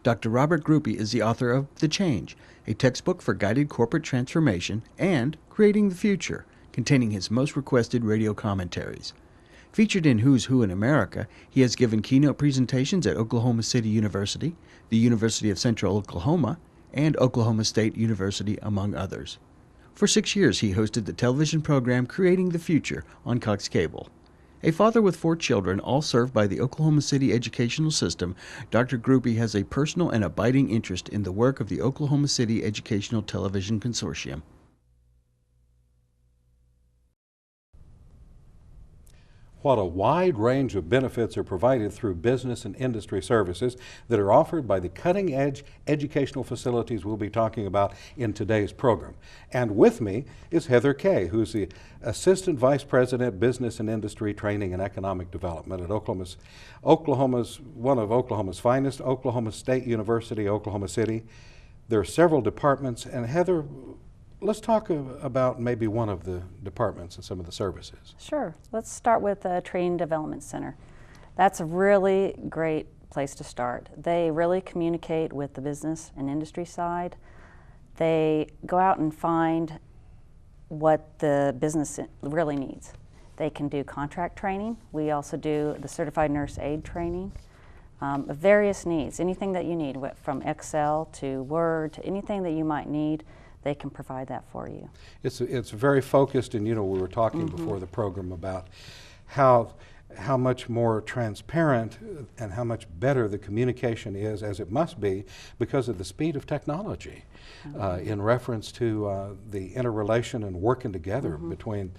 Dr. Robert Grupe is the author of The Change, a textbook for guided corporate transformation, and Creating the Future, containing his most requested radio commentaries. Featured in Who's Who in America, he has given keynote presentations at Oklahoma City University, the University of Central Oklahoma, and Oklahoma State University, among others. For 6 years, he hosted the television program Creating the Future on Cox Cable. A father with 4 children, all served by the Oklahoma City educational system, Dr. Grupe has a personal and abiding interest in the work of the Oklahoma City Educational Television Consortium. What a wide range of benefits are provided through business and industry services that are offered by the cutting-edge educational facilities we'll be talking about in today's program. And with me is Heather Kay, who's the Assistant Vice President, Business and Industry Training and Economic Development at Oklahoma's one of Oklahoma's finest, Oklahoma State University, Oklahoma City. There are several departments, and Heather, let's talk about maybe one of the departments and some of the services. Sure. Let's start with the Training Development Center. That's a really great place to start. They really communicate with the business and industry side. They go out and find what the business really needs. They can do contract training. We also do the Certified Nurse Aide training. Various needs, anything that you need, from Excel to Word to anything that you might need, they can provide that for you. It's very focused, and we were talking before the program about how much more transparent and how much better the communication is, as it must be, because of the speed of technology, in reference to the interrelation and working together between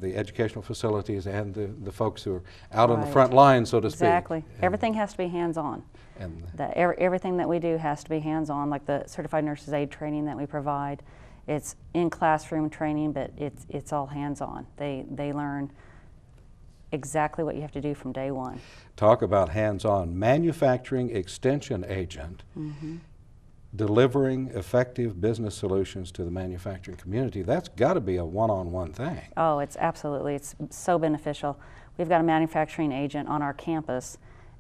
the educational facilities and the folks who are out on the front line, so to speak. Exactly. Everything has to be hands-on. And everything that we do has to be hands-on, like the Certified Nurses Aide training that we provide. It's in classroom training, but it's all hands-on. They learn exactly what you have to do from day one. Talk about hands-on. Manufacturing extension agent, delivering effective business solutions to the manufacturing community. That's got to be a one-on-one thing. Oh, it's so beneficial. We've got a manufacturing agent on our campus,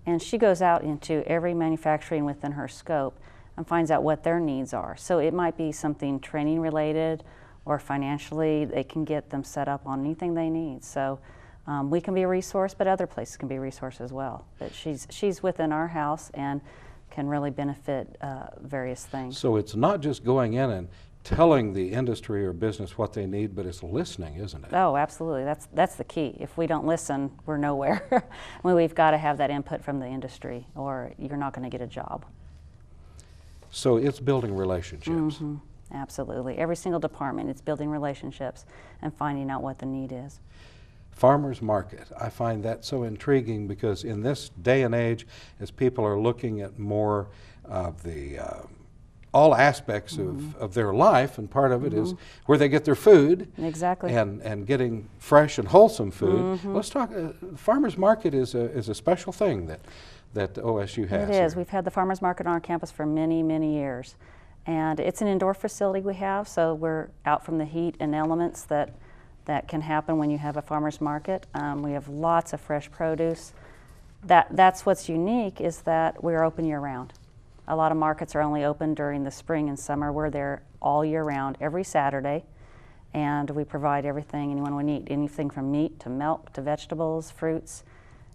and she goes out into every manufacturing within her scope and finds out what their needs are. So it might be something training related or financially. They can get them set up on anything they need. So we can be a resource, but other places can be a resource as well. But she's within our house and can really benefit various things. So it's not just going in and telling the industry or business what they need, but it's listening, isn't it? Oh, absolutely. That's the key. If we don't listen, we're nowhere. We've got to have that input from the industry, or you're not going to get a job. So it's building relationships. Absolutely. Every single department, it's building relationships and finding out what the need is. Farmers market. I find that so intriguing, because in this day and age, as people are looking at more of the all aspects of their life, and part of it is where they get their food. Exactly. And getting fresh and wholesome food. Let's talk. Farmers market is a special thing that OSU has. It is. Here. We've had the farmers market on our campus for many, many years, and it's an indoor facility we have. So we're out from the heat and elements that can happen when you have a farmer's market. We have lots of fresh produce. That's what's unique, is that we're open year-round. A lot of markets are only open during the spring and summer. We're there all year-round, every Saturday, and we provide everything anyone would need, anything from meat to milk to vegetables, fruits,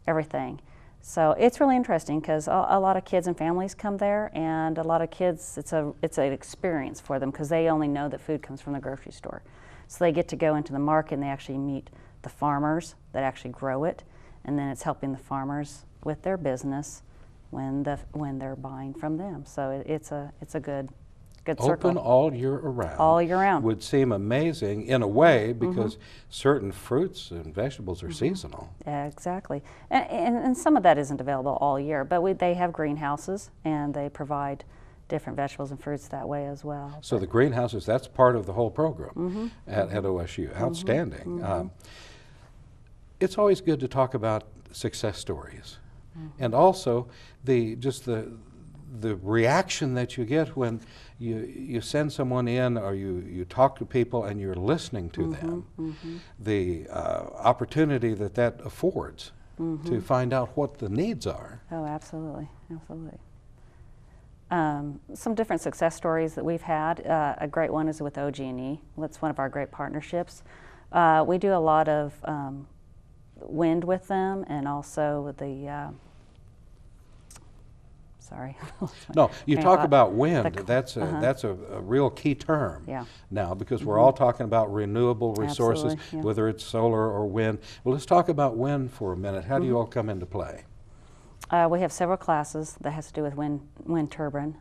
everything. So it's really interesting, because a lot of kids and families come there, and a lot of kids, it's an experience for them, because they only know that food comes from the grocery store. So they get to go into the market and they actually meet the farmers that actually grow it, and then it's helping the farmers with their business when they're buying from them. So it's a good circle. Open all year around. All year round. Would seem amazing in a way, because certain fruits and vegetables are seasonal. Yeah, exactly. And some of that isn't available all year, but they have greenhouses, and they provide different vegetables and fruits that way as well. So the greenhouses, that's part of the whole program at OSU. Outstanding. It's always good to talk about success stories, and also the reaction that you get when you send someone in, or you talk to people and you're listening to them. The opportunity that affords to find out what the needs are. Oh, absolutely, absolutely. Some different success stories that we've had. A great one is with OG&E. That's one of our great partnerships. We do a lot of wind with them, and also the sorry. No, you talk about wind. The- That's a real key term Yeah. now, because we're all talking about renewable resources, Absolutely, yeah. whether it's solar or wind. Well, let's talk about wind for a minute. How do you all come into play? We have several classes that has to do with wind turbine.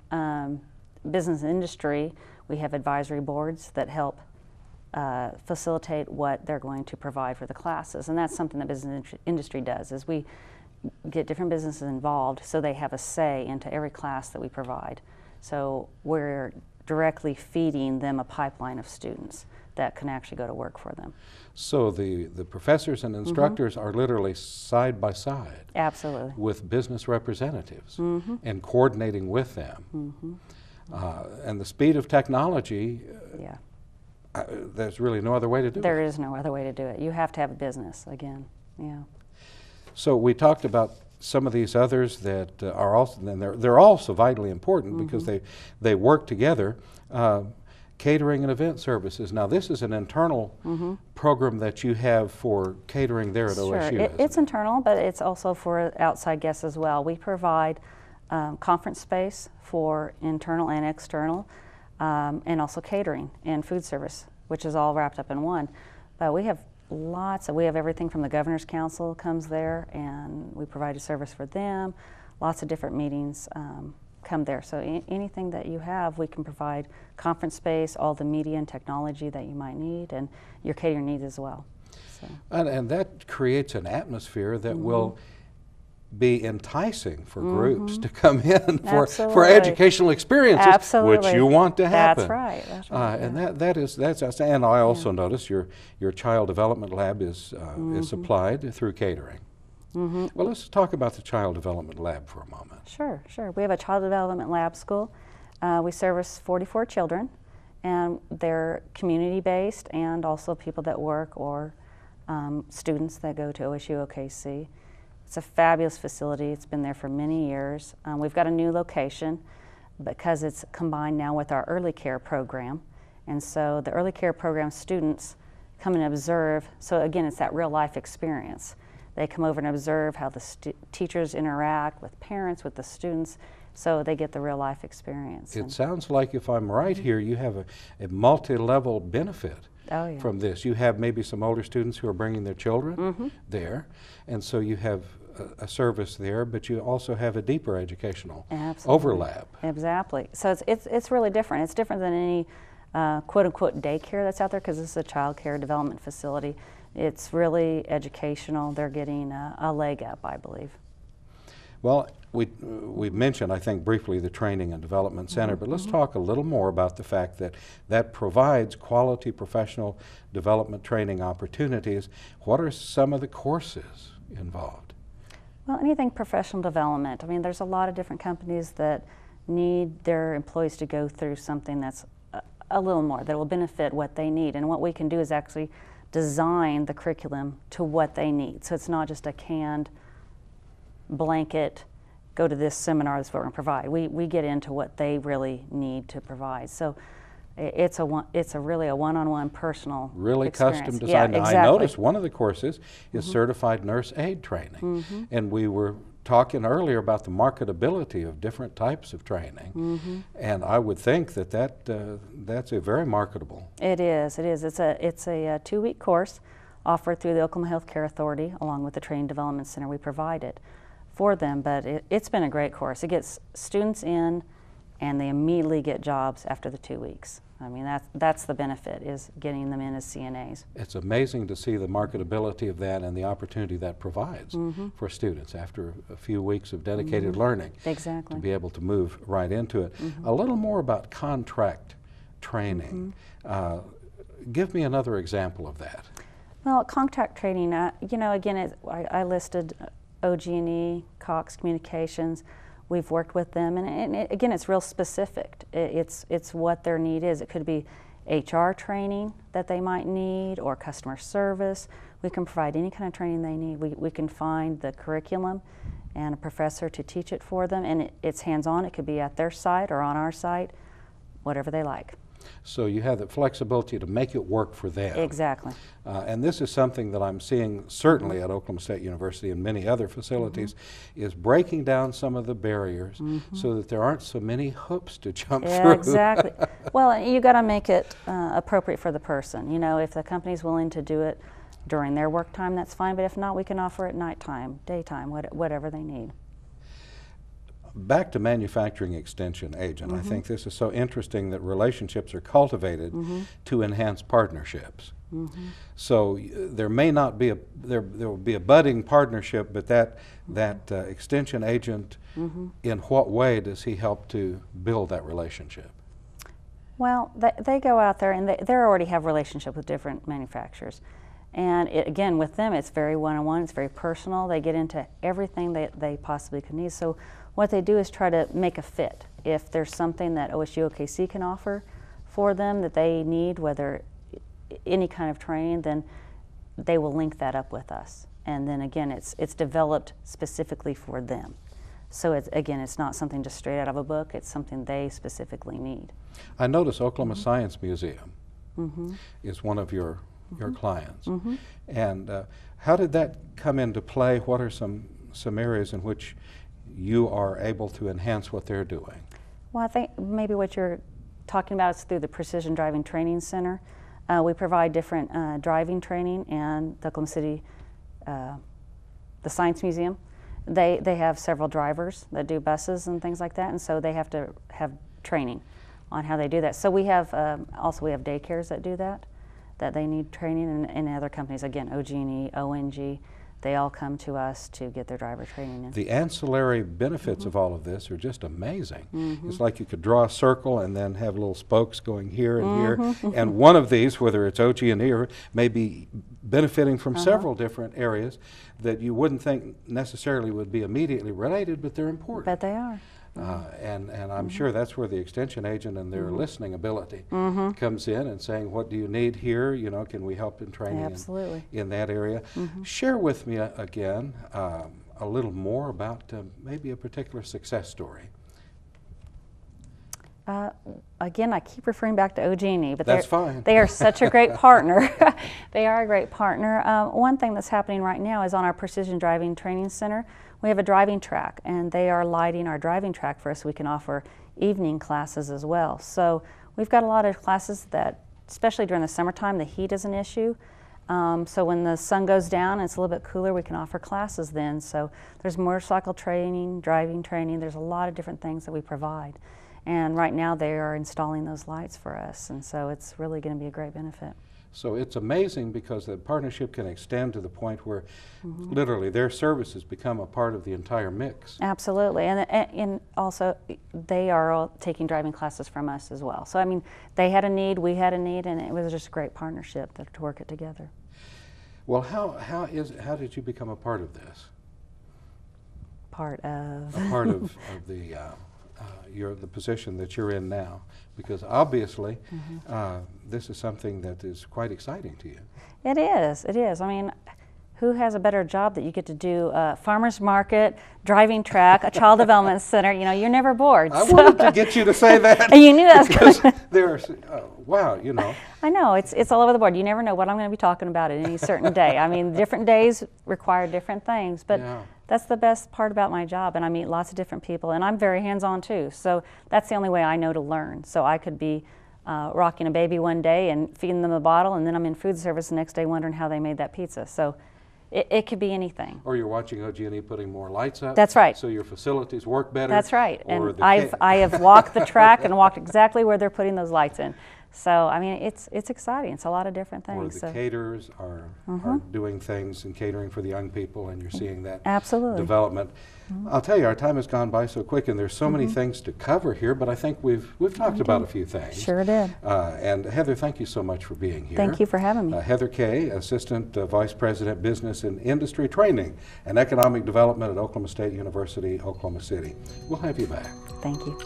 Business and industry, we have advisory boards that help facilitate what they're going to provide for the classes, and that's something that business industry does, is we get different businesses involved so they have a say into every class that we provide. So we're directly feeding them a pipeline of students that can actually go to work for them. So the professors and instructors are literally side by side Absolutely. with business representatives and coordinating with them. And the speed of technology, Yeah. there's really no other way to do it. There is no other way to do it. You have to have a business, again. Yeah. So we talked about some of these others that are also, and they're also vitally important because they work together. Catering and event services. Now, this is an internal program that you have for catering there at OSU. Sure, it's internal, but it's also for outside guests as well. We provide conference space for internal and external, and also catering and food service, which is all wrapped up in one. But we have we have everything from the Governor's Council comes there, and we provide a service for them. Lots of different meetings come there. So anything that you have, we can provide conference space, all the media and technology that you might need, and your catering needs as well. So. And that creates an atmosphere that will be enticing for groups to come in for educational experiences, which you want to happen. That's right. That's right. And that's and I also notice your child development lab is supplied through catering. Well, let's talk about the child development lab for a moment. Sure, sure. We have a child development lab school. We service 44 children, and they're community-based and also people that work or students that go to OSU-OKC. It's a fabulous facility. It's been there for many years. We've got a new location because it's combined now with our early care program. And so the early care program students come and observe. So again, it's that real life experience. They come over and observe how the teachers interact with parents, with the students, so they get the real life experience. It sounds like, if I'm right here, you have a multi-level benefit from this. You have maybe some older students who are bringing their children there, and so you have a service there, but you also have a deeper educational overlap. Exactly. So it's really different. It's different than any quote-unquote daycare that's out there, because this is a child care development facility. It's really educational. They're getting a leg up, I believe. Well, we mentioned, I think, briefly the Training and Development Center, but let's talk a little more about the fact that that provides quality professional development training opportunities. What are some of the courses involved? Well, anything professional development. I mean, there's a lot of different companies that need their employees to go through something that's a little more, that will benefit what they need. And what we can do is actually design the curriculum to what they need. So it's not just a canned blanket, go to this seminar, this is what we're going to provide. We get into what they really need to provide. So it's really a one-on-one personal experience. Custom designed. Yeah, now, exactly. I noticed one of the courses is certified nurse aid training, and we were talking earlier about the marketability of different types of training, and I would think that that's a very marketable. It is. It's a 2-week course offered through the Oklahoma Health Care Authority, along with the Training Development Center. We provide it for them, but it's been a great course. It gets students in, and they immediately get jobs after the 2 weeks. I mean, that's the benefit, is getting them in as CNAs. It's amazing to see the marketability of that and the opportunity that provides for students after a few weeks of dedicated learning. Exactly. To be able to move right into it. A little more about contract training. Give me another example of that. Well, contract training, you know, again, I listed OG&E, Cox Communications. We've worked with them, and again, it's real specific. It's what their need is. It could be HR training that they might need, or customer service. We can provide any kind of training they need. We can find the curriculum and a professor to teach it for them, and it's hands-on. It could be at their site or on our site, whatever they like. So you have the flexibility to make it work for them. Exactly. And this is something that I'm seeing certainly at Oklahoma State University and many other facilities, is breaking down some of the barriers so that there aren't so many hoops to jump through. Exactly. Well, you got to make it appropriate for the person. You know, if the company's willing to do it during their work time, that's fine, but if not, we can offer it nighttime, daytime, whatever they need. Back to manufacturing extension agent, I think this is so interesting that relationships are cultivated to enhance partnerships. So there may not be there will be a budding partnership, but that extension agent, in what way does he help to build that relationship? Well, they go out there and they already have relationship with different manufacturers. And again, with them, it's very one-on-one, it's very personal. They get into everything they possibly could need. So what they do is try to make a fit. If there's something that OSU-OKC can offer for them that they need, whether any kind of training, then they will link that up with us. And then again, it's developed specifically for them. So it's not something just straight out of a book, it's something they specifically need. I notice Oklahoma Science Museum is one of your clients. And how did that come into play? What are some areas in which you are able to enhance what they're doing? Well, I think maybe what you're talking about is through the Precision Driving Training Center. We provide different driving training, and the Oklahoma City, the Science Museum, they have several drivers that do buses and things like that, and so they have to have training on how they do that. So we have also we have daycares that do that they need training, and other companies, again, OG&E, ONG, they all come to us to get their driver training in. The ancillary benefits of all of this are just amazing. It's like you could draw a circle and then have little spokes going here and here, and one of these, whether it's OG&E or may be benefiting from several different areas that you wouldn't think necessarily would be immediately related, but they're important. But they are. And I'm sure that's where the extension agent and their listening ability comes in and saying, what do you need here? You know, can we help in training in that area? Share with me again a little more about maybe a particular success story. Again, I keep referring back to OG&E, but that's fine. They are such a great partner. They are a great partner. One thing that's happening right now is on our Precision Driving Training Center, we have a driving track, and they are lighting our driving track for us so we can offer evening classes as well. So we've got a lot of classes that, especially during the summertime, the heat is an issue. So when the sun goes down and it's a little bit cooler, we can offer classes then. So there's motorcycle training, driving training, there's a lot of different things that we provide. And right now they are installing those lights for us, and so it's really going to be a great benefit. So it's amazing because the partnership can extend to the point where literally their services become a part of the entire mix. Absolutely, and also they are all taking driving classes from us as well. So I mean, they had a need, we had a need, and it was just a great partnership to work it together. Well, how did you become a part of this? Part of? A part of the position that you're in now, because obviously this is something that is quite exciting to you. It is, it is. I mean, who has a better job that you get to do farmer's market, driving track, a child development center? You know, you're never bored. I wanted to get you to say that. You knew that was because there's, wow, you know. I know, it's all over the board. You never know what I'm going to be talking about at any certain day. I mean, different days require different things, but that's the best part about my job, and I meet lots of different people, and I'm very hands-on too, so that's the only way I know to learn. So I could be rocking a baby one day and feeding them a bottle, and then I'm in food service the next day wondering how they made that pizza. So it could be anything. Or you're watching OG&E putting more lights up. That's right. So your facilities work better. That's right, and I have walked the track and walked exactly where they're putting those lights in. So, I mean, it's exciting. It's a lot of different things. Or the caterers are doing things and catering for the young people, and you're seeing that development. I'll tell you, our time has gone by so quick, and there's so many things to cover here, but I think we've talked about a few things. Sure did. And Heather, thank you so much for being here. Thank you for having me. Heather Kay, Assistant Vice President, Business and Industry Training and Economic Development at Oklahoma State University, Oklahoma City. We'll have you back. Thank you.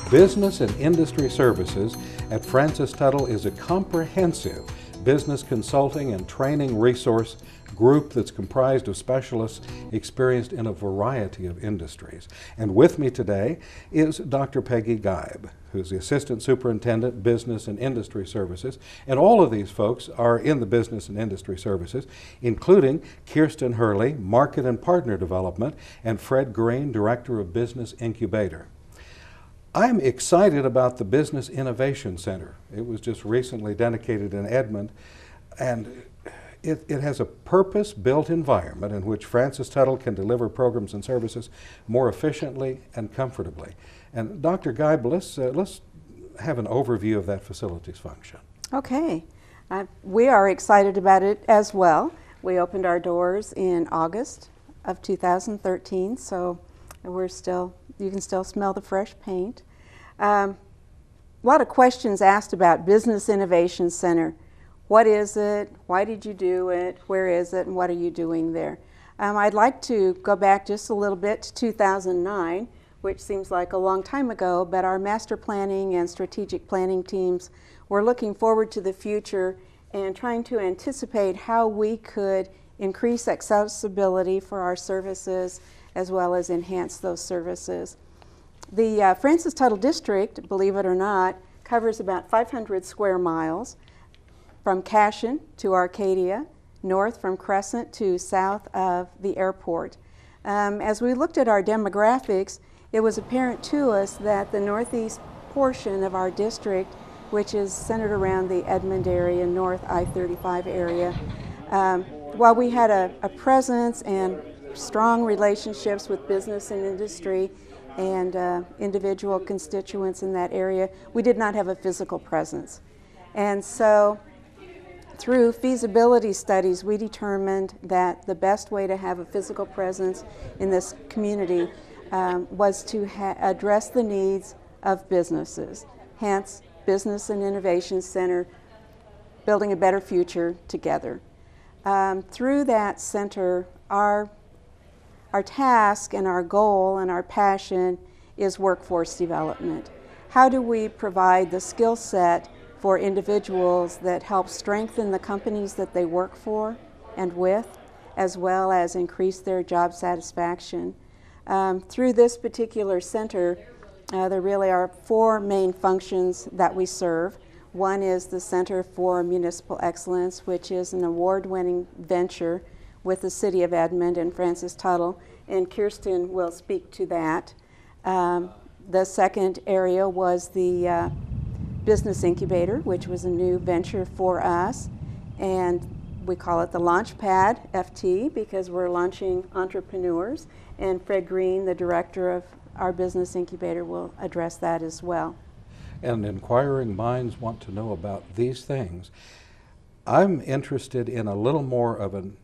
Business and Industry Services at Francis Tuttle is a comprehensive business consulting and training resource group that's comprised of specialists experienced in a variety of industries. And with me today is Dr. Peggy Geib, who's the Assistant Superintendent, Business and Industry Services. And all of these folks are in the Business and Industry Services, including Kirsten Hurley, Market and Partner Development, and Fred Green, Director of Business Incubator. I'm excited about the Business Innovation Center. It was just recently dedicated in Edmond, and it has a purpose-built environment in which Francis Tuttle can deliver programs and services more efficiently and comfortably. And Dr. Geib, let's have an overview of that facilities function. Okay. We are excited about it as well. We opened our doors in August of 2013, so you can still smell the fresh paint. A lot of questions asked about Business Innovation Center. What is it? Why did you do it? Where is it? And what are you doing there? I'd like to go back just a little bit to 2009, which seems like a long time ago, but our master planning and strategic planning teams were looking forward to the future and trying to anticipate how we could increase accessibility for our services as well as enhance those services. The Francis Tuttle District, believe it or not, covers about 500 square miles from Cashion to Arcadia, north from Crescent to south of the airport. As we looked at our demographics, it was apparent to us that the northeast portion of our district, which is centered around the Edmond area, North I-35 area, while we had a presence and strong relationships with business and industry and individual constituents in that area, we did not have a physical presence. And so through feasibility studies, we determined that the best way to have a physical presence in this community was to address the needs of businesses, hence Business and Innovation Center, building a better future together. Through that center, our task and our goal and our passion is workforce development. How do we provide the skill set for individuals that help strengthen the companies that they work for and with, as well as increase their job satisfaction? Through this particular center, there really are four main functions that we serve. One is the Center for Municipal Excellence, which is an award-winning venture with the City of Edmond and Francis Tuttle, and Kirsten will speak to that. The second area was the Business Incubator, which was a new venture for us, and we call it the Launchpad FT because we're launching entrepreneurs, and Fred Green, the director of our Business Incubator, will address that as well. And inquiring minds want to know about these things. I'm interested in a little more of an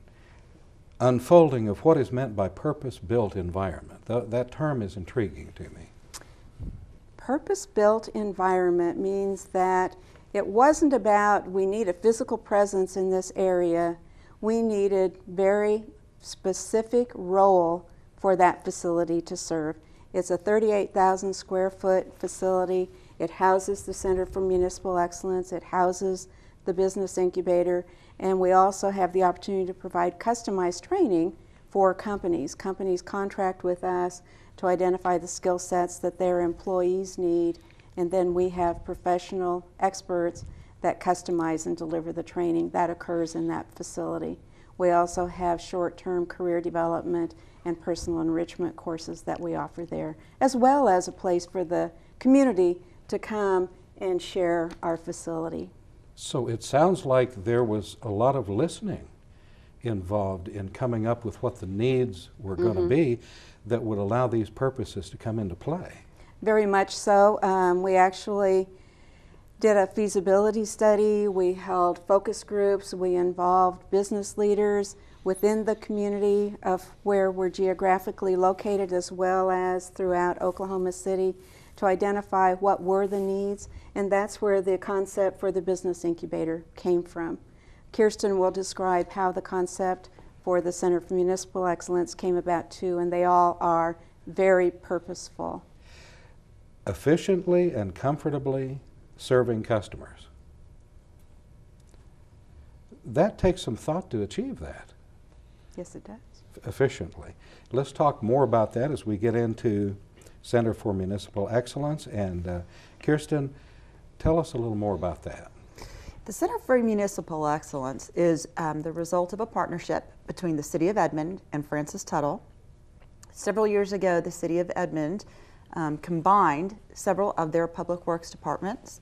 unfolding of what is meant by purpose-built environment. That term is intriguing to me. Purpose-built environment means that it wasn't about we need a physical presence in this area. We needed very specific role for that facility to serve. It's a 38,000 square foot facility. It houses the Center for Municipal Excellence. It houses the Business Incubator. And we also have the opportunity to provide customized training for companies. Companies contract with us to identify the skill sets that their employees need, and then we have professional experts that customize and deliver the training that occurs in that facility. We also have short-term career development and personal enrichment courses that we offer there, as well as a place for the community to come and share our facility. So it sounds like there was a lot of listening involved in coming up with what the needs were going to be that would allow these purposes to come into play. Very much so. We actually did a feasibility study. We held focus groups. We involved business leaders within the community of where we're geographically located, as well as throughout Oklahoma City, to identify what were the needs, and that's where the concept for the Business Incubator came from. Kirsten will describe how the concept for the Center for Municipal Excellence came about too, and they all are very purposeful. efficiently and comfortably serving customers. That takes some thought to achieve that Yes, it does. efficiently. Let's talk more about that as we get into Center for Municipal Excellence. And Kirsten, tell us a little more about that. The Center for Municipal Excellence is the result of a partnership between the City of Edmond and Francis Tuttle. Several years ago, the City of Edmond combined several of their public works departments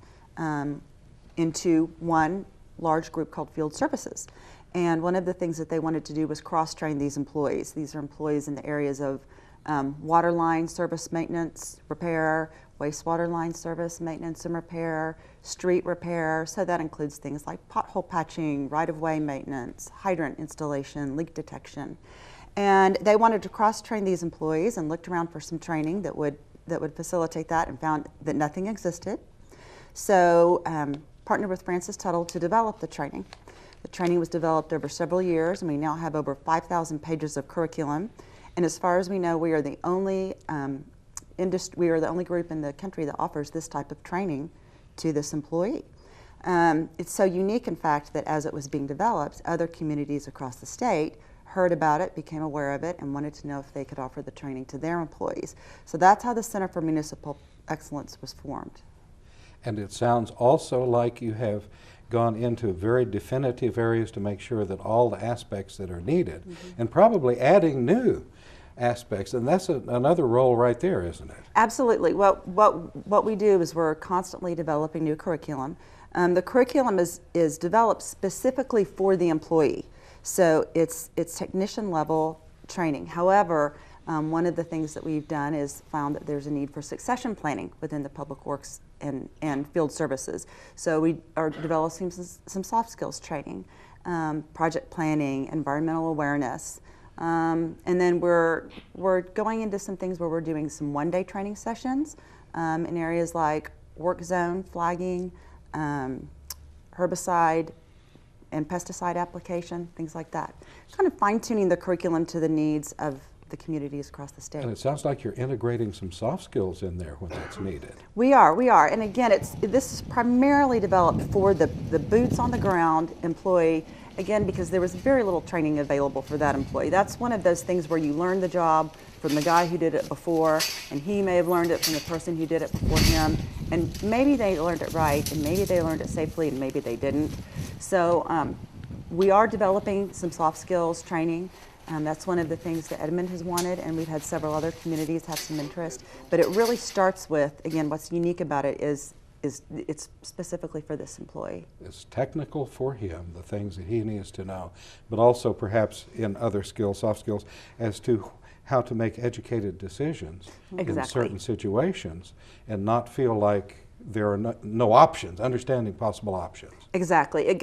into one large group called Field Services. And one of the things that they wanted to do was cross-train these employees. These are employees in the areas of water line service maintenance, repair, wastewater line service maintenance and repair, street repair. So that includes things like pothole patching, right-of-way maintenance, hydrant installation, leak detection. And they wanted to cross-train these employees and looked around for some training that would facilitate that, and found that nothing existed. So partnered with Francis Tuttle to develop the training. The training was developed over several years, and we now have over 5,000 pages of curriculum. And as far as we know, we are the only group in the country that offers this type of training to this employee. It's so unique, in fact, that as it was being developed, other communities across the state heard about it, became aware of it, and wanted to know if they could offer the training to their employees. So that's how the Center for Municipal Excellence was formed. And it sounds also like you have gone into very definitive areas to make sure that all the aspects that are needed, and probably adding new aspects, and that's another role right there, isn't it? Absolutely. What we do is we're constantly developing new curriculum. The curriculum is developed specifically for the employee, so it's technician level training. However, one of the things that we've done is found that there's a need for succession planning within the public works and field services. So we are developing some soft skills training, project planning, environmental awareness. And then we're going into some things where we're doing some one-day training sessions in areas like work zone flagging, herbicide and pesticide application, things like that. Kind of fine-tuning the curriculum to the needs of the communities across the state. And it sounds like you're integrating some soft skills in there when that's needed. We are. And again, this is primarily developed for the boots on the ground employee, again, because there was very little training available for that employee. That's one of those things where you learn the job from the guy who did it before, and he may have learned it from the person who did it before him, and maybe they learned it right, and maybe they learned it safely, and maybe they didn't. So we are developing some soft skills training. That's one of the things that Edmond has wanted, and we've had several other communities have some interest. But it really starts with, again, what's unique about it is it's specifically for this employee. It's technical for him, the things that he needs to know, but also perhaps in other skills, soft skills, as to how to make educated decisions in certain situations and not feel like there are no options, understanding possible options. Exactly. It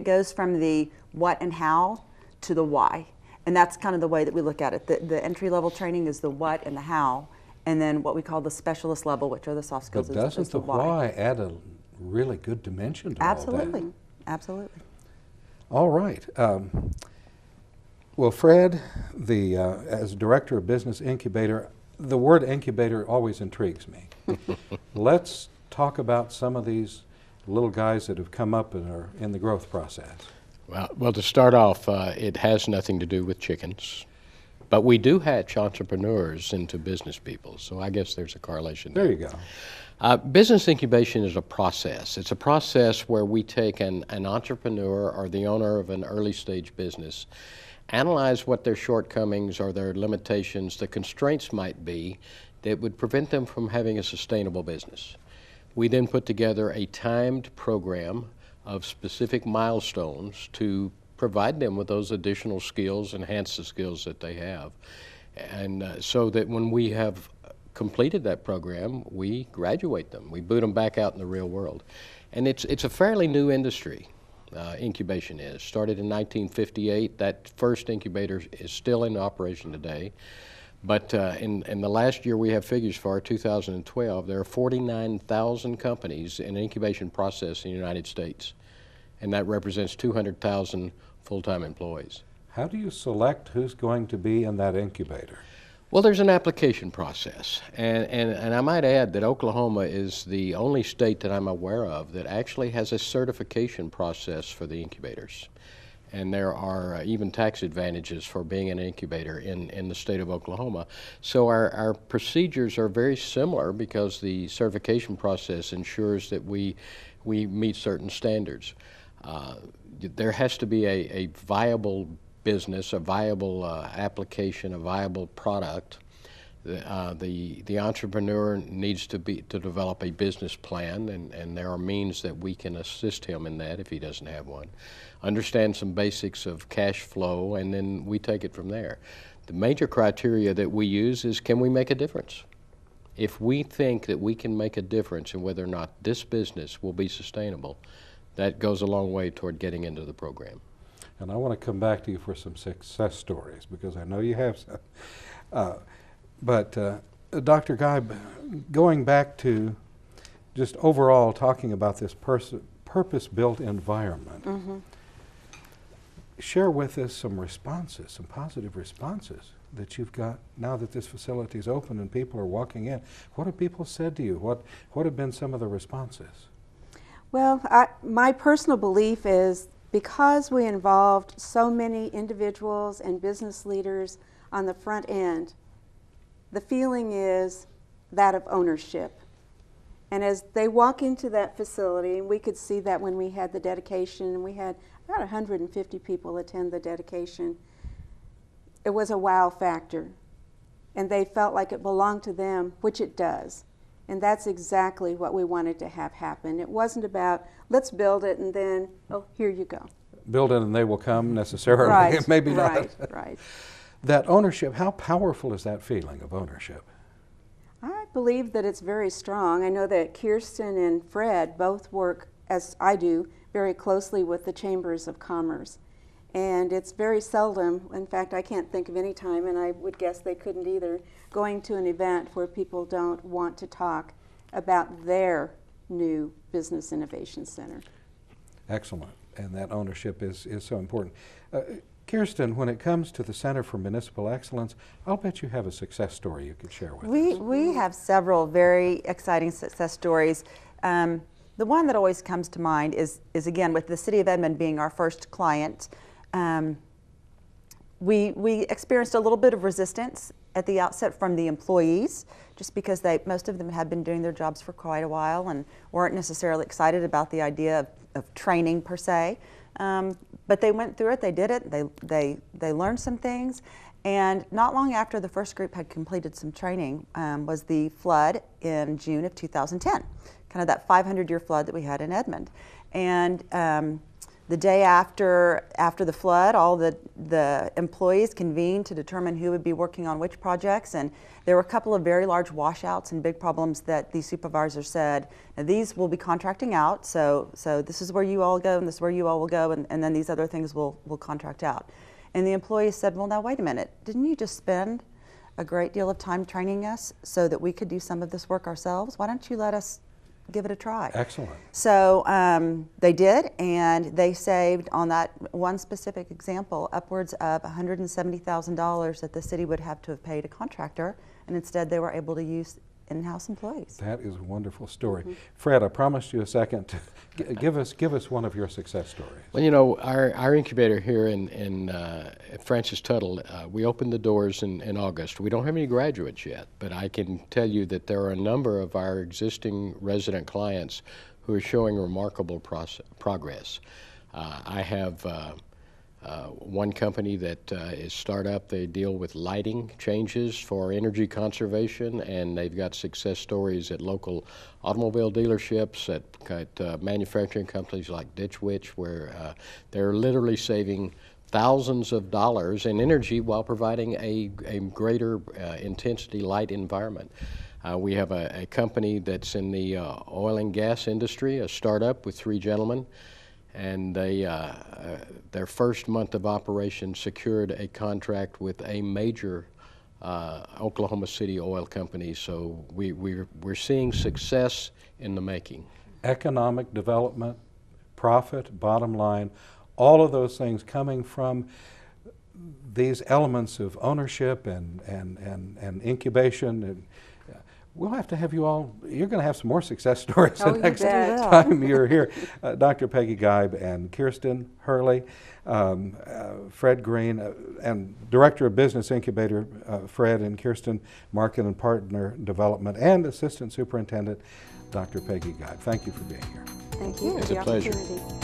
goes from the what and how to the why. And that's kind of the way that we look at it. The entry-level training is the what and the how, and then what we call the specialist level, which are the soft skills, but doesn't is the why add a really good dimension to all that? Absolutely. All right. Well, Fred, as Director of Business Incubator, the word incubator always intrigues me. Let's talk about some of these little guys that have come up and are in the growth process. Well, to start off, it has nothing to do with chickens, but we do hatch entrepreneurs into business people, so I guess there's a correlation there. There you go. Business incubation is a process. It's a process where we take an entrepreneur or the owner of an early stage business, analyze what their shortcomings or their limitations, the constraints might be that would prevent them from having a sustainable business. We then put together a timed program of specific milestones to provide them with those additional skills, enhance the skills that they have. And so that when we have completed that program, we graduate them. We boot them back out in the real world. And it's a fairly new industry, incubation is. Started in 1958. That first incubator is still in operation today. But in the last year we have figures for, 2012, there are 49,000 companies in an incubation process in the United States, and that represents 200,000 full-time employees. How do you select who's going to be in that incubator? Well, there's an application process, and I might add that Oklahoma is the only state that I'm aware of that actually has a certification process for the incubators. And there are even tax advantages for being an incubator in the state of Oklahoma. So our procedures are very similar because the certification process ensures that we meet certain standards. There has to be a viable business, a viable application, a viable product. The entrepreneur needs to develop a business plan, and there are means that we can assist him in that if he doesn't have one. Understand some basics of cash flow, and then we take it from there. The major criteria that we use is, can we make a difference? If we think that we can make a difference in whether or not this business will be sustainable, that goes a long way toward getting into the program. And I want to come back to you for some success stories, because I know you have some. But Dr. Geib, going back to just overall talking about this purpose-built environment, share with us some responses, some positive responses that you've got now that this facility is open and people are walking in. What have people said to you? What have been some of the responses? Well, my personal belief is because we involved so many individuals and business leaders on the front end, the feeling is that of ownership. And as they walk into that facility, and we could see that when we had the dedication, and we had about 150 people attend the dedication, it was a wow factor. And they felt like it belonged to them, which it does. And that's exactly what we wanted to have happen. It wasn't about, let's build it and then, oh, here you go. Build it and they will come necessarily. Right, Maybe right, not. right. That ownership, how powerful is that feeling of ownership? I believe that it's very strong. I know that Kirsten and Fred both work, as I do, very closely with the Chambers of Commerce. And it's very seldom, in fact, I can't think of any time, and I would guess they couldn't either, going to an event where people don't want to talk about their new Business Innovation Center. Excellent. And that ownership is so important. Kirsten, when it comes to the Center for Municipal Excellence, I'll bet you have a success story you could share with us. We have several very exciting success stories. The one that always comes to mind is again, with the City of Edmond being our first client. We experienced a little bit of resistance at the outset from the employees, just because most of them had been doing their jobs for quite a while and weren't necessarily excited about the idea of training per se. But they went through it, they did it, they learned some things, and not long after the first group had completed some training was the flood in June of 2010, kind of that 500-year flood that we had in Edmond. And the day after the flood, all the employees convened to determine who would be working on which projects, and there were a couple of very large washouts and big problems that the supervisors said, now these will be contracting out, so this is where you all go and this is where you all will go, and then these other things will contract out. And the employees said, well, now wait a minute, didn't you just spend a great deal of time training us so that we could do some of this work ourselves? Why don't you let us give it a try? Excellent. So they did, and they saved, on that one specific example, upwards of $170,000 that the city would have to have paid a contractor, and instead they were able to use in-house employees. That is a wonderful story. Fred, I promised you a second to give us one of your success stories. Well, you know, our incubator here in Francis Tuttle, we opened the doors in August. We don't have any graduates yet, but I can tell you that there are a number of our existing resident clients who are showing remarkable progress. I have one company that is startup. They deal with lighting changes for energy conservation, and they've got success stories at local automobile dealerships, at manufacturing companies like Ditch Witch, where they're literally saving thousands of dollars in energy while providing a greater intensity light environment. We have a company that's in the oil and gas industry, a startup with 3 gentlemen, and they, their first month of operation secured a contract with a major Oklahoma City oil company. So we're seeing success in the making. Economic development, profit, bottom line, all of those things coming from these elements of ownership and incubation, and we'll have to have you all, you're going to have some more success stories the next time you're here. Dr. Peggy Geib and Kirsten Hurley, Fred Green, and Director of Business Incubator, Fred and Kirsten, Market and Partner Development, and Assistant Superintendent, Dr. Peggy Geib. Thank you for being here. Thank you It's for the a pleasure. opportunity.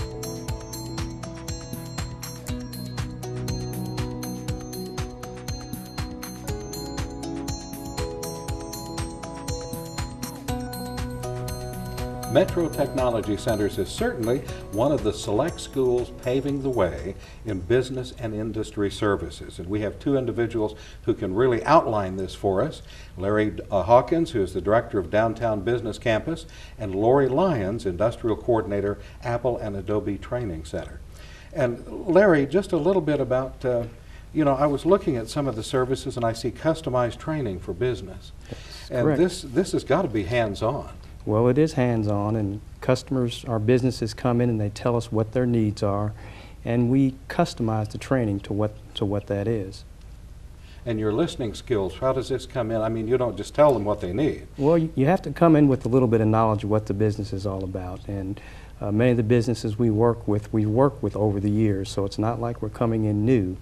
Metro Technology Centers is certainly one of the select schools paving the way in business and industry services. And we have two individuals who can really outline this for us. Larry Hawkins, who is the Director of Downtown Business Campus, and Lori Lyons, Industrial Coordinator, Apple and Adobe Training Center. And Larry, just a little bit about, you know, I was looking at some of the services and I see customized training for business. And correct. this has got to be hands-on. Well, it is hands-on, and customers, our businesses come in and they tell us what their needs are, and we customize the training to what that is. And your listening skills, how does this come in? I mean, you don't just tell them what they need. Well, you have to come in with a little bit of knowledge of what the business is all about, and many of the businesses we work with over the years, so it's not like we're coming in new.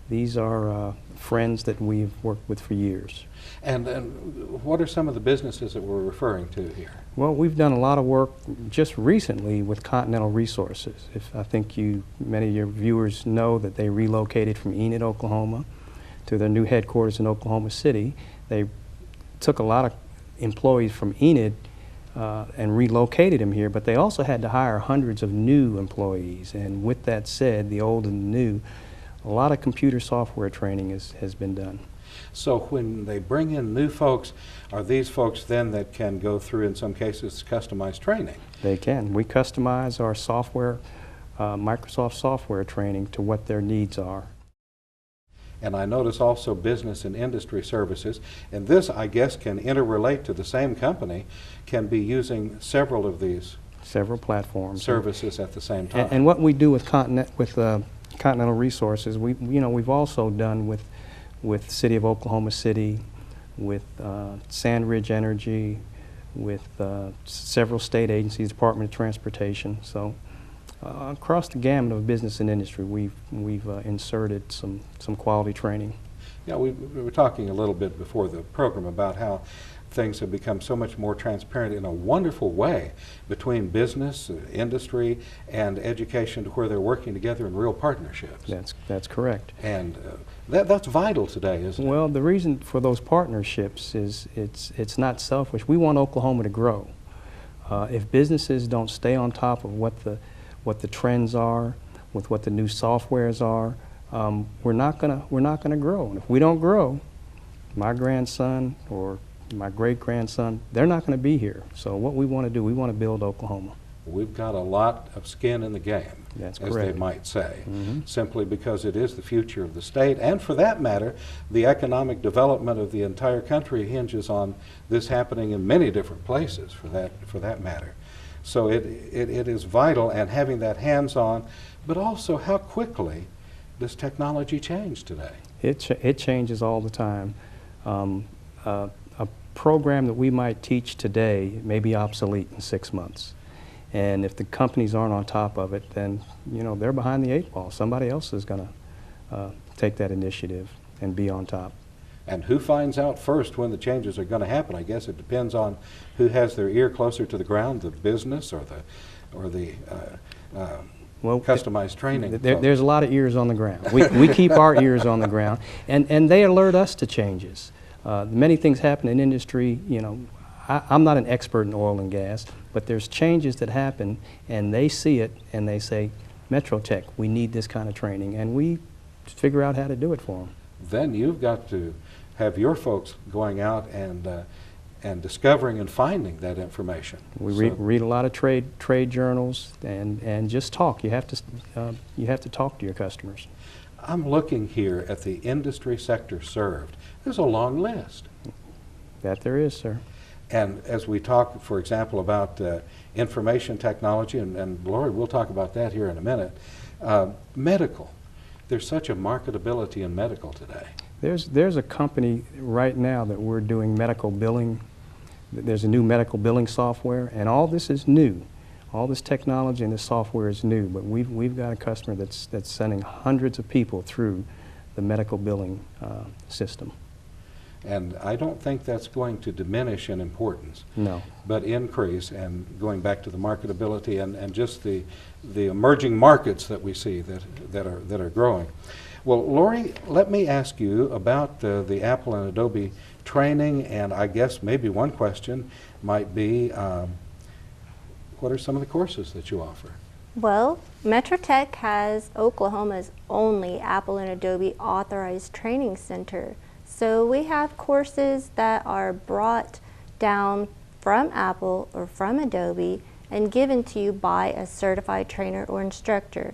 These are friends that we've worked with for years. And what are some of the businesses that we're referring to here? Well, we've done a lot of work just recently with Continental Resources. I think many of your viewers know that they relocated from Enid, Oklahoma to their new headquarters in Oklahoma City. They took a lot of employees from Enid and relocated them here, but they also had to hire hundreds of new employees. And with that said, the old and the new, a lot of computer software training has been done. So when they bring in new folks, are these folks then that can go through, in some cases, customized training? They can. We customize our software, Microsoft software training to what their needs are. And I notice also business and industry services, and this, I guess, can interrelate to the same company, can be using several of these Several platforms. services at the same time. And what we do with Continental Resources, we've also done with City of Oklahoma City, with Sandridge Energy, with several state agencies, Department of Transportation. So across the gamut of business and industry, we've inserted some quality training. Yeah, we were talking a little bit before the program about how things have become so much more transparent in a wonderful way between business, industry, and education, to where they're working together in real partnerships. That's correct. And that's vital today, isn't it? Well, the reason for those partnerships is it's not selfish. We want Oklahoma to grow. If businesses don't stay on top of what the trends are, with what the new softwares are, we're not gonna grow. And if we don't grow, my grandson or my great-grandson, they're not going to be here. So what we want to do, we want to build Oklahoma. We've got a lot of skin in the game, That's as correct. they might say, Mhm. simply because it is the future of the state, and for that matter, the economic development of the entire country hinges on this happening in many different places, for that matter. So it is vital, and having that hands-on, but also how quickly does technology change today? It changes all the time. A program that we might teach today may be obsolete in 6 months. And if the companies aren't on top of it, then they're behind the 8 ball. Somebody else is going to take that initiative and be on top. And who finds out first when the changes are going to happen? I guess it depends on who has their ear closer to the ground, the business or the customized training. There's a lot of ears on the ground. We keep our ears on the ground, and they alert us to changes. Many things happen in industry. I'm not an expert in oil and gas, but there's changes that happen, and they see it, and they say, Metro Tech, we need this kind of training, and we figure out how to do it for them. Then you've got to have your folks going out and discovering and finding that information. We read a lot of trade journals and just talk. You have to talk to your customers. I'm looking here at the industry sector served. There's a long list. That there is, sir. And as we talk, for example, about information technology, and Lori, we'll talk about that here in a minute, medical. there's such a marketability in medical today. There's a company right now that we're doing medical billing. There's a new medical billing software, and all this is new. All this technology and this software is new, but we've got a customer that's sending hundreds of people through the medical billing system. And I don't think that's going to diminish in importance. No. But increase, and going back to the marketability and just the emerging markets that we see that are growing. Well, Lori, let me ask you about the Apple and Adobe training, and I guess maybe one question might be, what are some of the courses that you offer? Well, Metro Tech has Oklahoma's only Apple and Adobe authorized training center. So we have courses that are brought down from Apple or from Adobe and given to you by a certified trainer or instructor.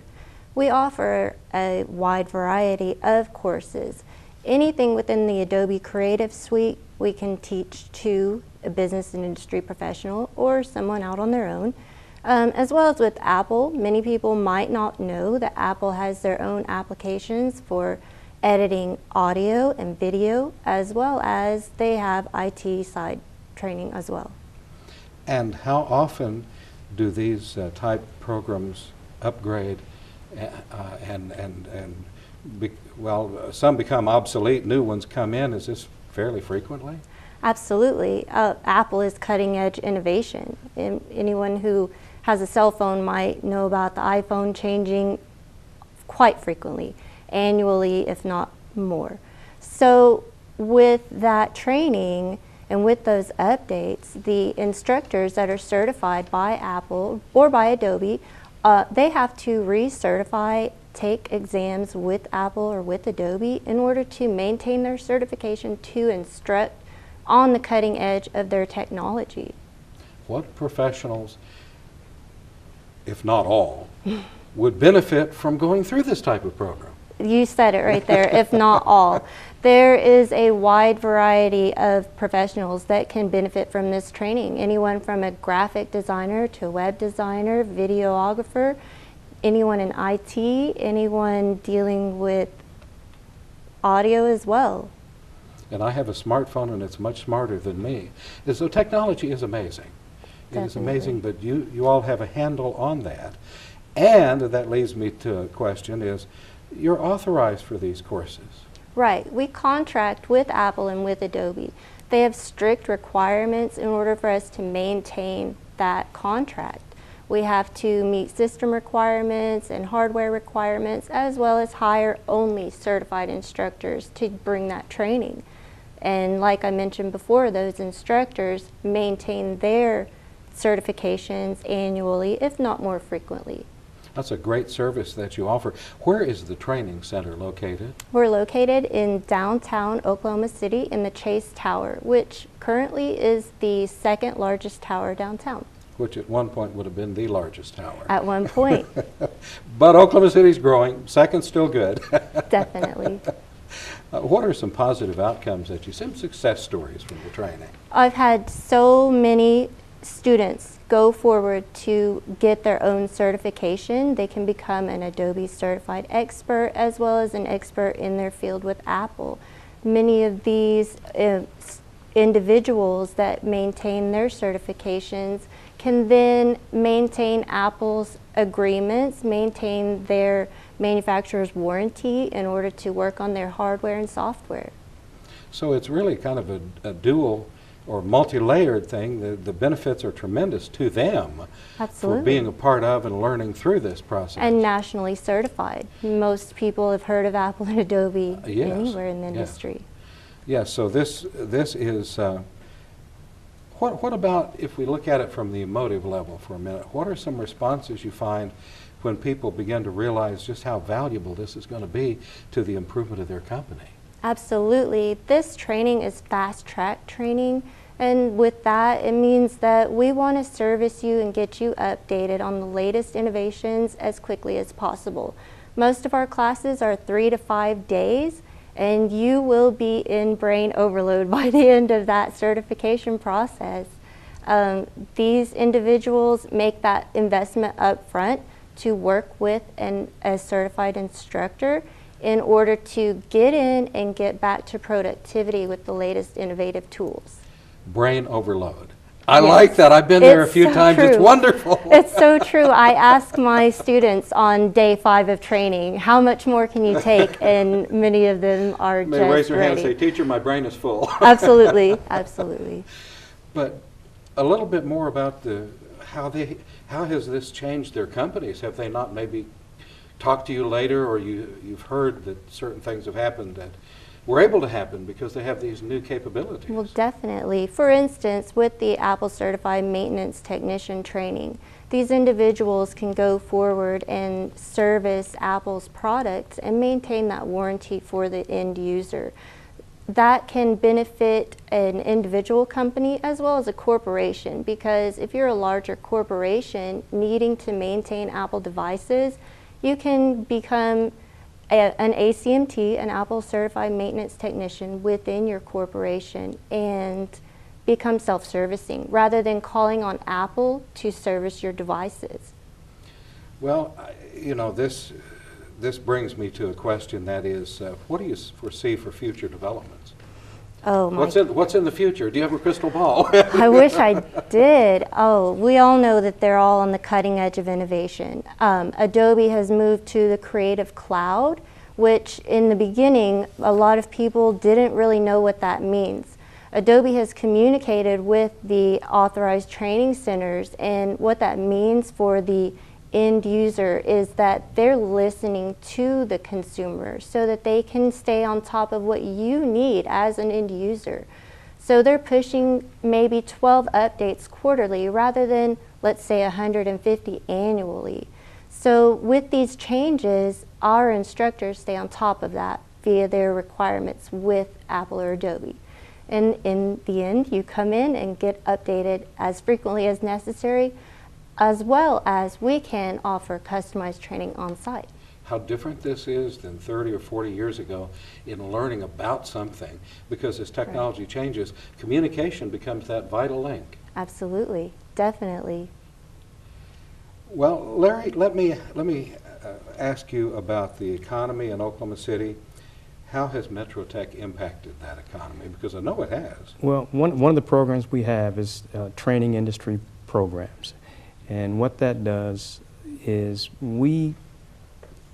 We offer a wide variety of courses. Anything within the Adobe Creative Suite we can teach to a business and industry professional or someone out on their own. As well as with Apple, many people might not know that Apple has their own applications for editing audio and video, as well as they have IT side training as well. And how often do these type programs upgrade well, some become obsolete, new ones come in? Is this fairly frequently? Absolutely. Apple is cutting edge innovation. And anyone who has a cell phone might know about the iPhone changing quite frequently, annually if not more. So with that training and with those updates, the instructors that are certified by Apple or by Adobe, they have to recertify, take exams with Apple or with Adobe in order to maintain their certification to instruct on the cutting edge of their technology. What professionals, if not all, would benefit from going through this type of program? You said it right there, if not all. There is a wide variety of professionals that can benefit from this training. Anyone from a graphic designer to a web designer, videographer, anyone in IT, anyone dealing with audio as well. And I have a smartphone and it's much smarter than me. So technology is amazing. It is amazing, but you all have a handle on that. And that leads me to a question is, you're authorized for these courses. Right. We contract with Apple and with Adobe. They have strict requirements in order for us to maintain that contract. We have to meet system requirements and hardware requirements, as well as hire only certified instructors to bring that training. And like I mentioned before, those instructors maintain their certifications annually, if not more frequently. That's a great service that you offer. Where is the training center located? We're located in downtown Oklahoma City in the Chase Tower, which currently is the second largest tower downtown. Which at one point would have been the largest tower. At one point. But Oklahoma City's growing. Second's still good. Definitely. What are some positive outcomes that you see, some success stories from the training? I've had so many students go forward to get their own certification. They can become an Adobe certified expert as well as an expert in their field with Apple. Many of these individuals that maintain their certifications can then maintain Apple's agreements, maintain their manufacturer's warranty in order to work on their hardware and software. So it's really kind of a dual or multi-layered thing. The benefits are tremendous to them. Absolutely. For being a part of and learning through this process. And nationally certified. Most people have heard of Apple and Adobe Yes. anywhere in the industry. Yes, so this is, what about if we look at it from the emotive level for a minute? What are some responses you find when people begin to realize just how valuable this is going to be to the improvement of their company? Absolutely. This training is fast-track training, and with that it means that we want to service you and get you updated on the latest innovations as quickly as possible. Most of our classes are 3 to 5 days, and you will be in brain overload by the end of that certification process. These individuals make that investment up front to work with a certified instructor, in order to get in and get back to productivity with the latest innovative tools. Brain overload. I Yes. like that. I've been there a It's few so times. It's true. wonderful. It's so true. I ask my students on day 5 of training, how much more can you take? And many of them are They just raise their hand and say, ready. teacher, my brain is full. Absolutely, absolutely. But a little bit more about how has this changed their companies? Have they not maybe talked to you later, or you've heard that certain things have happened that were able to happen because they have these new capabilities? Well, definitely. For instance, with the Apple Certified Maintenance Technician training, these individuals can go forward and service Apple's products and maintain that warranty for the end user. That can benefit an individual company as well as a corporation, because if you're a larger corporation needing to maintain Apple devices, you can become an ACMT, an Apple Certified Maintenance Technician within your corporation, and become self-servicing rather than calling on Apple to service your devices. Well, you know, this brings me to a question, that is, what do you foresee for future developments? Oh my! What's in the future? Do you have a crystal ball? I wish I did. Oh, we all know that they're all on the cutting edge of innovation. Adobe has moved to the Creative Cloud, which in the beginning, a lot of people didn't really know what that means. Adobe has communicated with the authorized training centers, and what that means for the end user is that they're listening to the consumer so that they can stay on top of what you need as an end user. So they're pushing maybe 12 updates quarterly rather than, let's say, 150 annually. So with these changes, our instructors stay on top of that via their requirements with Apple or Adobe. And in the end, you come in and get updated as frequently as necessary, as well as we can offer customized training on site. How different this is than 30 or 40 years ago in learning about something, because as technology changes, communication becomes that vital link. Absolutely, definitely. Well, Larry, let me ask you about the economy in Oklahoma City. How has Metro Tech impacted that economy? Because I know it has. Well, one of the programs we have is training industry programs. And what that does is we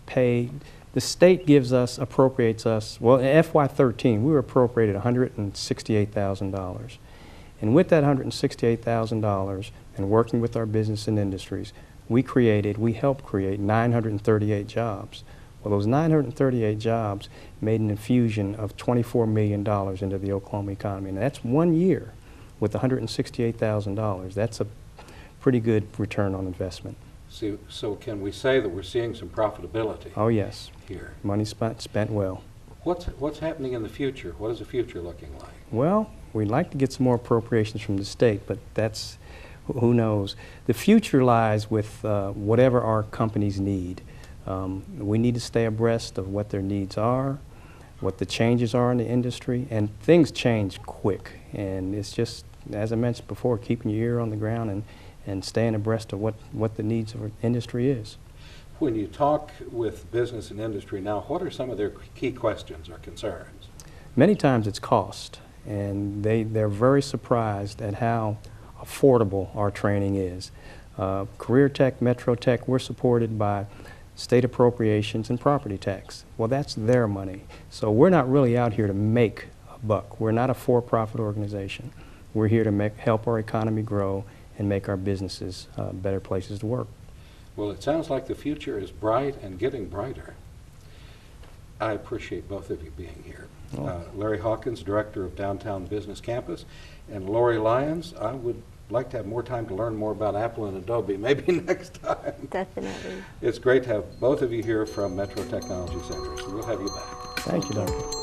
pay, the state gives us, appropriates us, well, in FY13, we were appropriated $168,000. And with that $168,000, and working with our business and industries, we helped create 938 jobs. Well, those 938 jobs made an infusion of $24 million into the Oklahoma economy. And that's 1 year with $168,000. That's a pretty good return on investment. So can we say that we're seeing some profitability? Oh yes, here. Money spent well. What's happening in the future? What is the future looking like? Well, we'd like to get some more appropriations from the state, but that's, who knows. The future lies with whatever our companies need. We need to stay abreast of what their needs are, what the changes are in the industry, and things change quick. And it's just, as I mentioned before, keeping your ear on the ground and staying abreast of what the needs of our industry is. When you talk with business and industry now, what are some of their key questions or concerns? Many times it's cost, and they're very surprised at how affordable our training is. Career Tech, Metro Tech, we're supported by state appropriations and property tax. Well, that's their money. So we're not really out here to make a buck. We're not a for-profit organization. We're here to help our economy grow and make our businesses better places to work. Well, it sounds like the future is bright and getting brighter. I appreciate both of you being here. Larry Hawkins, Director of Downtown Business Campus, and Lori Lyons. I would like to have more time to learn more about Apple and Adobe, maybe next time. Definitely. It's great to have both of you here from Metro Technology Center, so we'll have you back. Thank you, Doctor.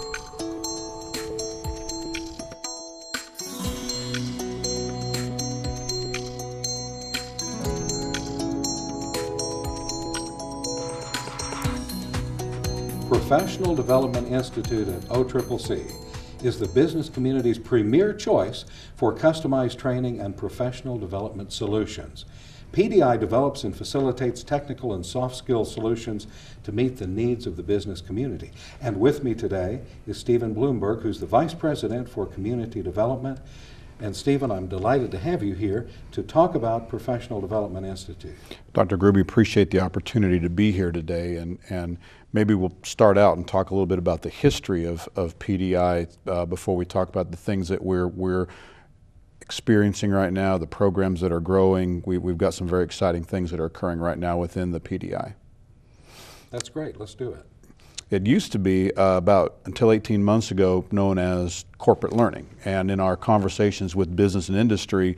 Professional Development Institute at OCCC is the business community's premier choice for customized training and professional development solutions. PDI develops and facilitates technical and soft skill solutions to meet the needs of the business community. And with me today is Stephen Bloomberg, who's the Vice President for Community Development. And Stephen, I'm delighted to have you here to talk about Professional Development Institute. Dr. Geib, appreciate the opportunity to be here today, and maybe we'll start out and talk a little bit about the history of PDI before we talk about the things that we're experiencing right now, the programs that are growing. We've got some very exciting things that are occurring right now within the PDI. That's great. Let's do it. It used to be about until 18 months ago known as corporate learning, and in our conversations with business and industry,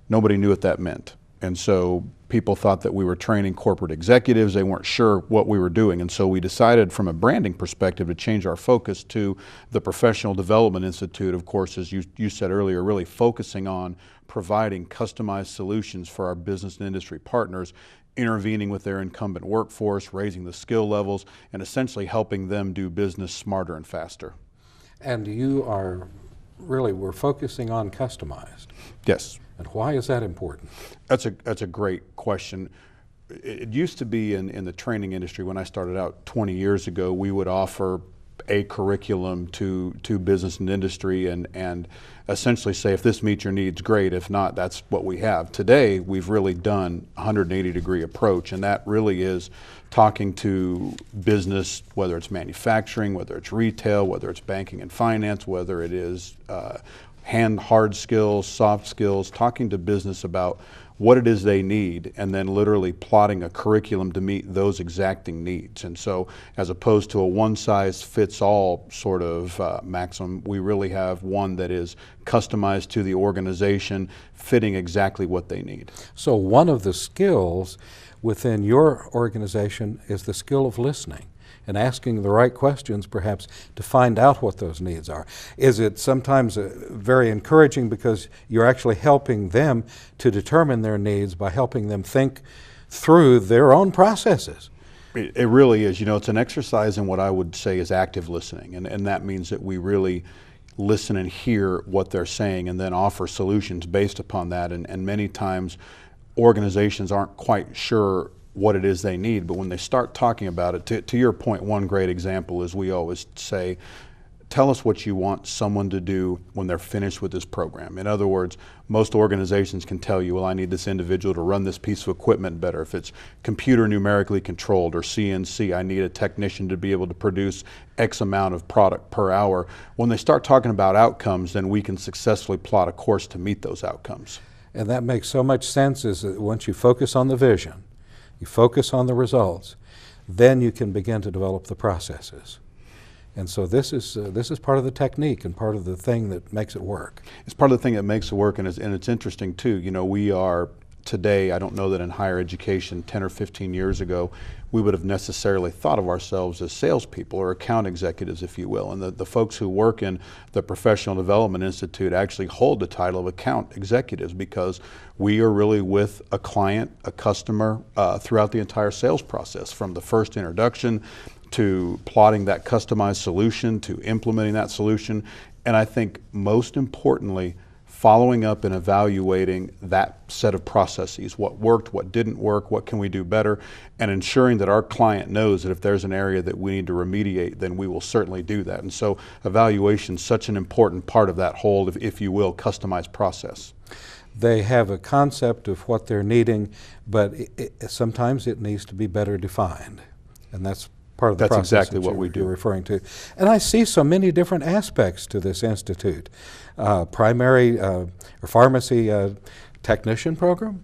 nobody knew what that meant. And so people thought that we were training corporate executives. They weren't sure what we were doing. And so we decided from a branding perspective to change our focus to the Professional Development Institute, of course, as you said earlier, really focusing on providing customized solutions for our business and industry partners, intervening with their incumbent workforce, raising the skill levels, and essentially helping them do business smarter and faster. And you are really, we're focusing on customized. Yes. And why is that important? That's a great question. It used to be in the training industry, when I started out 20 years ago, we would offer a curriculum to business and industry and essentially say, if this meets your needs, great. If not, that's what we have. Today, we've really done a 180-degree approach, and that really is talking to business, whether it's manufacturing, whether it's retail, whether it's banking and finance, whether it is hard skills, soft skills, talking to business about what it is they need, and then literally plotting a curriculum to meet those exacting needs. And so as opposed to a one-size-fits-all sort of maximum, we really have one that is customized to the organization, fitting exactly what they need. So one of the skills within your organization is the skill of listening and asking the right questions, perhaps, to find out what those needs are. Is it sometimes very encouraging because you're actually helping them to determine their needs by helping them think through their own processes? It really is. You know, it's an exercise in what I would say is active listening, and that means that we really listen and hear what they're saying and then offer solutions based upon that. And many times organizations aren't quite sure what it is they need, but when they start talking about it, to your point, one great example is we always say, tell us what you want someone to do when they're finished with this program. In other words, most organizations can tell you, well, I need this individual to run this piece of equipment better. If it's computer numerically controlled or CNC, I need a technician to be able to produce X amount of product per hour. When they start talking about outcomes, then we can successfully plot a course to meet those outcomes. And that makes so much sense, is that once you focus on the vision, you focus on the results, then you can begin to develop the processes. And so this is part of the technique and part of the thing that makes it work. It's part of the thing that makes it work, and it's interesting too. You know, we are today, I don't know that in higher education 10 or 15 years ago, we would have necessarily thought of ourselves as salespeople or account executives, if you will. And the folks who work in the Professional Development Institute actually hold the title of account executives because we are really with a client, a customer, throughout the entire sales process, from the first introduction to plotting that customized solution to implementing that solution. And I think most importantly, following up and evaluating that set of processes, what worked, what didn't work, what can we do better, and ensuring that our client knows that if there's an area that we need to remediate, then we will certainly do that. And so evaluation is such an important part of that whole, if you will, customized process. They have a concept of what they're needing, but sometimes it needs to be better defined. And that's part of the process. That's exactly what we do. You're referring to. And I see so many different aspects to this institute. Primary or pharmacy technician program?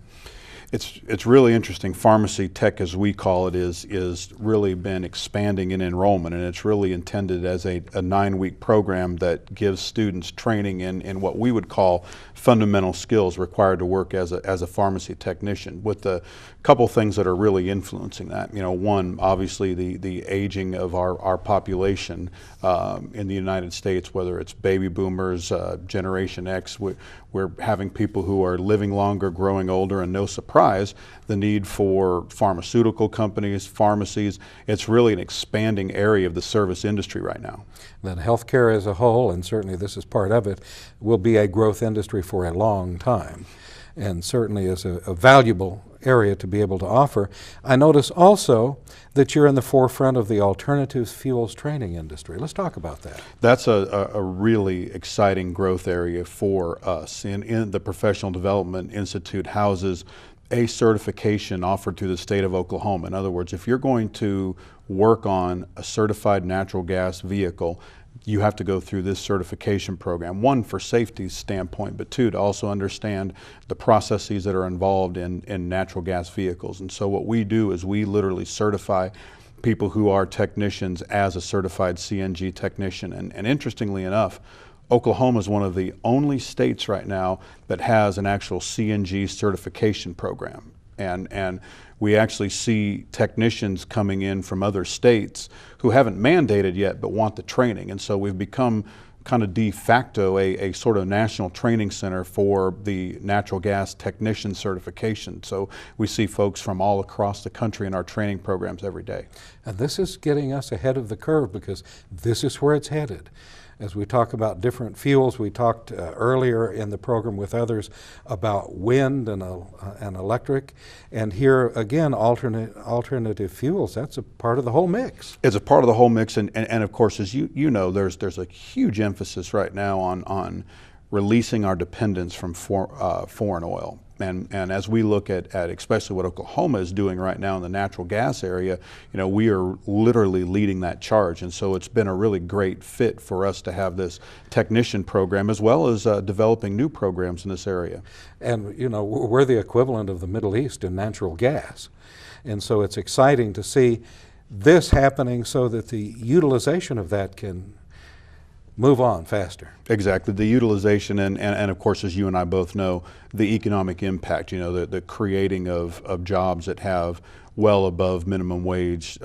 It's really interesting. Pharmacy tech, as we call it, is really been expanding in enrollment, and it's really intended as a 9-week program that gives students training in what we would call fundamental skills required to work as a pharmacy technician, with a couple things that are really influencing that. You know, one, obviously the aging of our population in the United States, whether it's baby boomers, Generation X, we're having people who are living longer, growing older, and no surprise, the need for pharmaceutical companies, pharmacies. It's really an expanding area of the service industry right now. Then healthcare as a whole, and certainly this is part of it, will be a growth industry for a long time, and certainly is a valuable area to be able to offer. I notice also that you're in the forefront of the alternative fuels training industry. Let's talk about that. That's a really exciting growth area for us. In the Professional Development Institute houses a certification offered through the state of Oklahoma. In other words, if you're going to work on a certified natural gas vehicle, you have to go through this certification program, one for safety standpoint, but two, to also understand the processes that are involved in natural gas vehicles. And so what we do is we literally certify people who are technicians as a certified CNG technician. And interestingly enough, Oklahoma is one of the only states right now that has an actual CNG certification program. And we actually see technicians coming in from other states who haven't mandated yet but want the training. And so we've become kind of de facto a sort of national training center for the natural gas technician certification. So we see folks from all across the country in our training programs every day. And this is getting us ahead of the curve because this is where it's headed. As we talk about different fuels, we talked earlier in the program with others about wind and electric, and here again, alternative fuels. That's a part of the whole mix. It's a part of the whole mix, and of course, as you know, there's a huge emphasis right now on releasing our dependence from foreign oil. And as we look at especially what Oklahoma is doing right now in the natural gas area, you know, we are literally leading that charge. And so it's been a really great fit for us to have this technician program as well as developing new programs in this area. And, you know, we're the equivalent of the Middle East in natural gas. And so it's exciting to see this happening so that the utilization of that can move on faster. Exactly. The utilization and of course, as you and I both know, the economic impact, you know, the creating of jobs that have well above minimum wage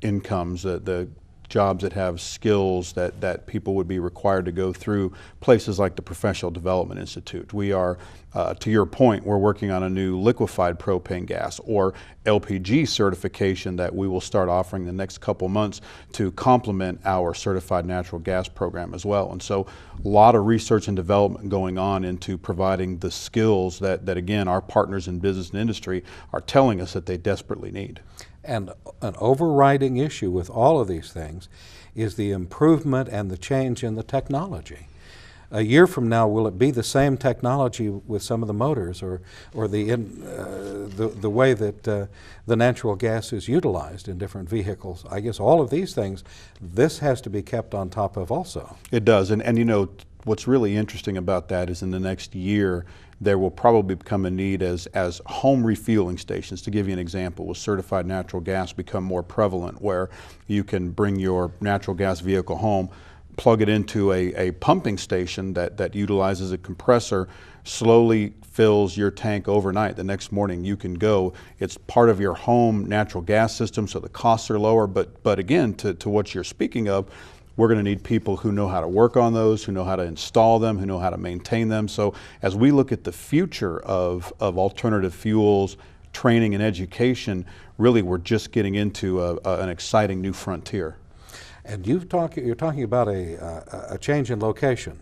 incomes, the jobs that have skills that people would be required to go through places like the Professional Development Institute. We are, to your point, we're working on a new liquefied propane gas or LPG certification that we will start offering the next couple months to complement our certified natural gas program as well. And so a lot of research and development going on into providing the skills that again, our partners in business and industry are telling us that they desperately need. And an overriding issue with all of these things is the improvement and the change in the technology. A year from now, will it be the same technology with some of the motors or the way that the natural gas is utilized in different vehicles? I guess all of these things, this has to be kept on top of also. It does, and you know, what's really interesting about that is in the next year, there will probably become a need as home refueling stations, to give you an example, with certified natural gas become more prevalent, where you can bring your natural gas vehicle home, plug it into a pumping station that utilizes a compressor, slowly fills your tank overnight. The next morning you can go. It's part of your home natural gas system, so the costs are lower, but again, to what you're speaking of, we're going to need people who know how to work on those, who know how to install them, who know how to maintain them. So as we look at the future of alternative fuels, training and education, really we're just getting into an exciting new frontier. And you're talking about a change in location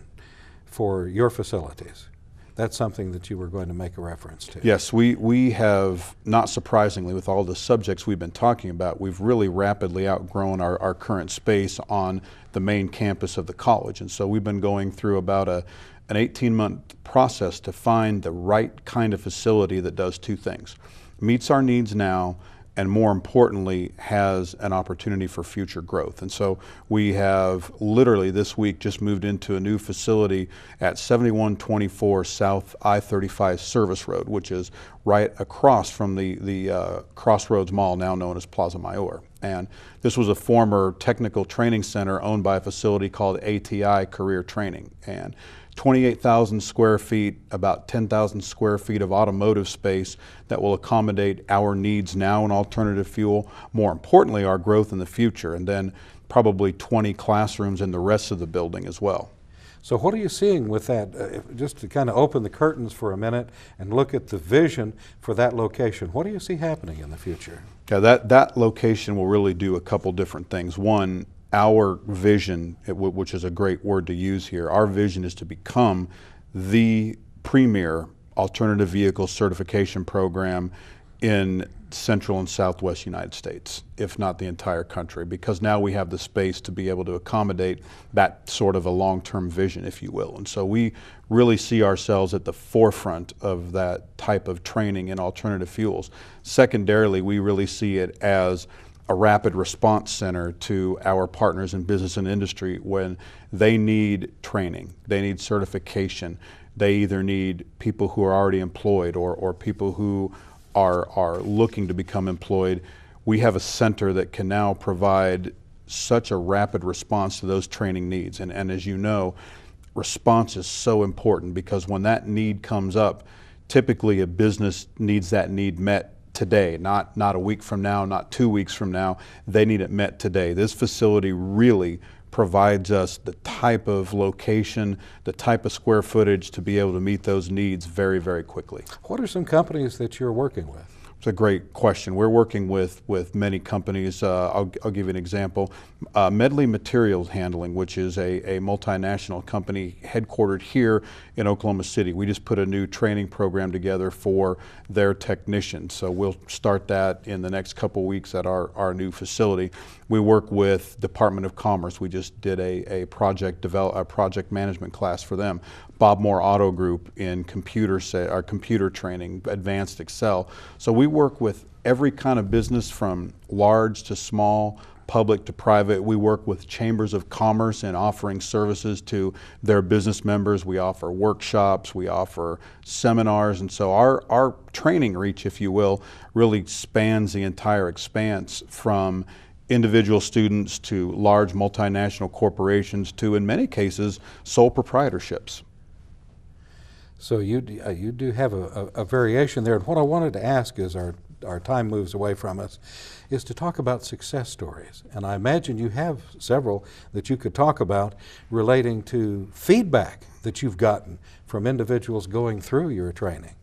for your facilities. That's something that you were going to make a reference to. Yes, we have, not surprisingly, with all the subjects we've been talking about, we've really rapidly outgrown our current space on the main campus of the college. And so we've been going through about an 18-month process to find the right kind of facility that does two things: meets our needs now, and more importantly, has an opportunity for future growth. And so we have literally this week just moved into a new facility at 7124 South I-35 Service Road, which is right across from the Crossroads Mall, now known as Plaza Mayor. And this was a former technical training center owned by a facility called ATI Career Training. And 28,000 square feet, about 10,000 square feet of automotive space that will accommodate our needs now in alternative fuel, more importantly, our growth in the future, and then probably 20 classrooms in the rest of the building as well. So what are you seeing with that? Just to kind of open the curtains for a minute and look at the vision for that location, what do you see happening in the future? Yeah, that location will really do a couple different things. One, our vision, which is a great word to use here, our vision is to become the premier alternative vehicle certification program in central and southwest United States, if not the entire country, because now we have the space to be able to accommodate that sort of a long-term vision, if you will. And so we really see ourselves at the forefront of that type of training in alternative fuels. Secondarily, we really see it as a rapid response center to our partners in business and industry when they need training, they need certification, they either need people who are already employed or people who are looking to become employed. We have a center that can now provide such a rapid response to those training needs. And as you know, response is so important, because when that need comes up, typically a business needs that need met today, not a week from now, not 2 weeks from now. They need it met today. This facility really provides us the type of location, the type of square footage to be able to meet those needs very, very quickly. What are some companies that you're working with? It's a great question. We're working with many companies. I'll give you an example. Medley Materials Handling, which is a multinational company headquartered here in Oklahoma City. We just put a new training program together for their technicians. So we'll start that in the next couple weeks at our new facility. We work with Department of Commerce. We just did a project management class for them. Bob Moore Auto Group in computer training, advanced Excel. So we work with every kind of business from large to small, public to private. We work with chambers of commerce in offering services to their business members. We offer workshops, we offer seminars, and so our training reach, if you will, really spans the entire expanse from individual students to large multinational corporations to, in many cases, sole proprietorships. So you do have a variation there. And what I wanted to ask, as our time moves away from us, is to talk about success stories. And I imagine you have several that you could talk about relating to feedback that you've gotten from individuals going through your training.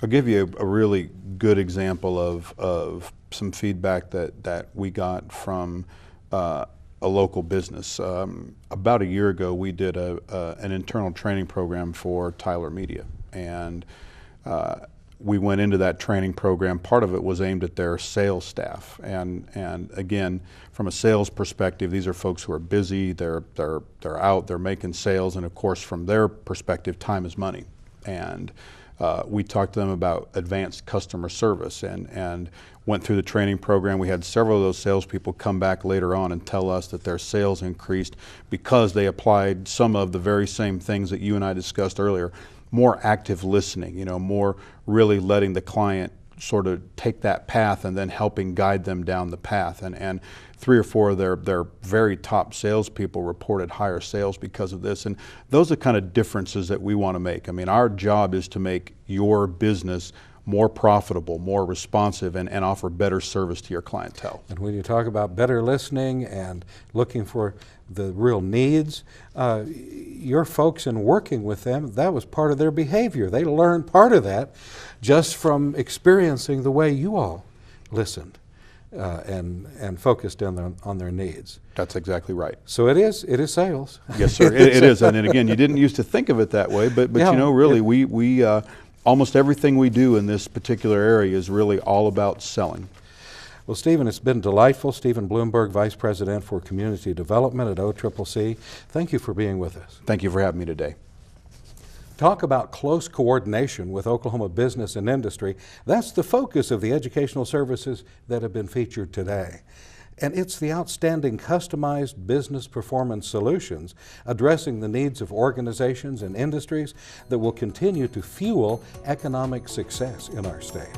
I'll give you a really good example of some feedback that we got from a local business. About a year ago, we did an internal training program for Tyler Media, and we went into that training program. Part of it was aimed at their sales staff, and again, from a sales perspective, these are folks who are busy. They're out, they're making sales, and of course, from their perspective, time is money. And we talked to them about advanced customer service and went through the training program. We had several of those salespeople come back later on and tell us that their sales increased because they applied some of the very same things that you and I discussed earlier. More active listening, more really letting the client sort of take that path and then helping guide them down the path. And 3 or 4 of their very top salespeople reported higher sales because of this. And those are the kind of differences that we want to make. I mean, our job is to make your business more profitable, more responsive, and offer better service to your clientele. And when you talk about better listening and looking for the real needs, your folks in working with them, that was part of their behavior. They learned part of that just from experiencing the way you all listened and focused on their needs. That's exactly right. So it is sales. Yes, sir. It is. And again, you didn't used to think of it that way, but yeah, really, we almost everything we do in this particular area is really all about selling. Well, Stephen, it's been delightful. Stephen Bloomberg, Vice President for Community Development at OCCC. Thank you for being with us. Thank you for having me today. Talk about close coordination with Oklahoma business and industry. That's the focus of the educational services that have been featured today. And it's the outstanding customized business performance solutions addressing the needs of organizations and industries that will continue to fuel economic success in our state.